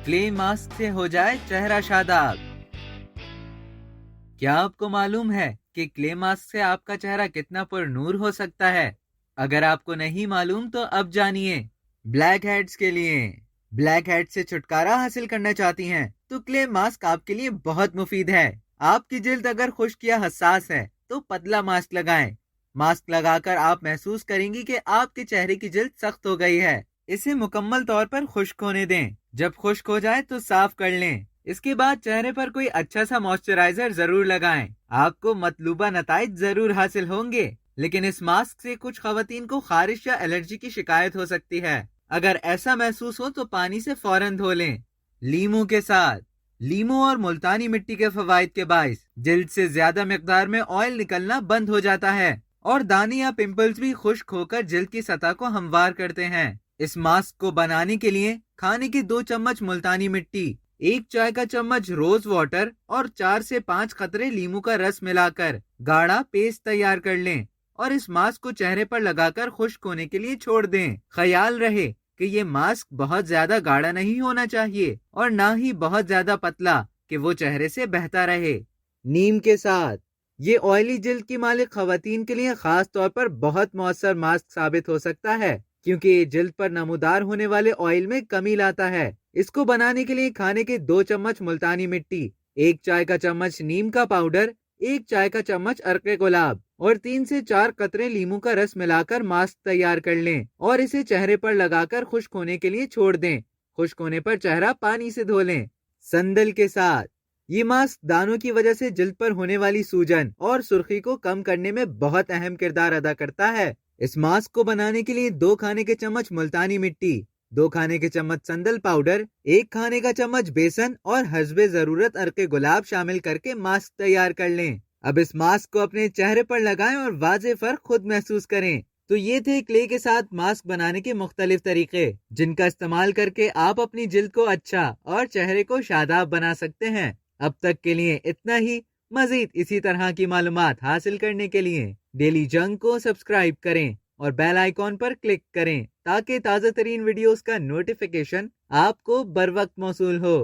Clay mask से हो जाए चेहरा शादाब। क्या आपको मालूम है कि क्ले मास्क से आपका चेहरा कितना पुरनूर हो सकता है? अगर आपको नहीं मालूम तो अब जानिए। ब्लैक हेड्स के लिए। ब्लैक हेड से छुटकारा हासिल करना चाहती हैं तो क्ले मास्क आपके लिए बहुत मुफीद है। आपकी जिल्द अगर खुश्क या हसास है तो पतला मास्क लगाएं। मास्क लगाकर आप महसूस करेंगी कि आपके चेहरे की जिल्द सख्त हो गई है। इसे मुकम्मल तौर पर खुश्क होने दें। जब खुश्क हो जाए तो साफ कर लें। इसके बाद चेहरे पर कोई अच्छा सा मॉइस्चराइजर जरूर लगाएं। आपको मतलूबा नताइज जरूर हासिल होंगे, लेकिन इस मास्क से कुछ खवातीन को खारिश या एलर्जी की शिकायत हो सकती है। अगर ऐसा महसूस हो तो पानी से फौरन धो लें। लीमू के साथ। लीमू और मुल्तानी मिट्टी के फवाइद के बाइस जिल्द से ज्यादा मिकदार में ऑयल निकलना बंद हो जाता है और दाने या पिंपल्स भी खुश्क होकर जिल्द की सतह को हमवार करते हैं। इस मास्क को बनाने के लिए खाने की 2 चम्मच मुल्तानी मिट्टी, 1 चाय का चम्मच रोज वाटर और 4 से 5 कतरे लीमू का रस मिलाकर गाढ़ा पेस्ट तैयार कर लें और इस मास्क को चेहरे पर लगाकर खुश्क होने के लिए छोड़ दें। ख्याल रहे कि ये मास्क बहुत ज्यादा गाढ़ा नहीं होना चाहिए और ना ही बहुत ज्यादा पतला कि वो चेहरे से बहता रहे। नीम के साथ। ये ऑयली जिल्द की मालिक खवातीन के लिए खास तौर पर बहुत मौसर मास्क साबित हो सकता है, क्योंकि ये जिल्द पर नमूदार होने वाले ऑयल में कमी लाता है। इसको बनाने के लिए खाने के 2 चम्मच मुल्तानी मिट्टी, 1 चाय का चम्मच नीम का पाउडर, 1 चाय का चम्मच अर्के गुलाब और 3 से 4 कतरे लीमू का रस मिलाकर मास्क तैयार कर लें और इसे चेहरे पर लगाकर खुश्क होने के लिए छोड़ दें। खुश्क होने पर चेहरा पानी से धो लें। संदल के साथ। ये मास्क दानों की वजह से जिल्द पर होने वाली सूजन और सुर्खी को कम करने में बहुत अहम किरदार अदा करता है। इस मास्क को बनाने के लिए 2 खाने के चम्मच मुल्तानी मिट्टी, 2 खाने के चम्मच संदल पाउडर, 1 खाने का चम्मच बेसन और हस्बे जरूरत अर्के गुलाब शामिल करके मास्क तैयार कर लें। अब इस मास्क को अपने चेहरे पर लगाएं और वाज़े फर्क खुद महसूस करें। तो ये थे क्ले के साथ मास्क बनाने के मुख्तलिफ तरीके, जिनका इस्तेमाल करके आप अपनी जिल्द को अच्छा और चेहरे को शादाब बना सकते हैं। अब तक के लिए इतना ही। मजीद इसी तरह की मालूमात हासिल करने के लिए डेली जंग को सब्सक्राइब करें और बेल आइकॉन पर क्लिक करें ताकि ताज़ा तरीन वीडियोस का नोटिफिकेशन आपको बर वक्त मौसूल हो।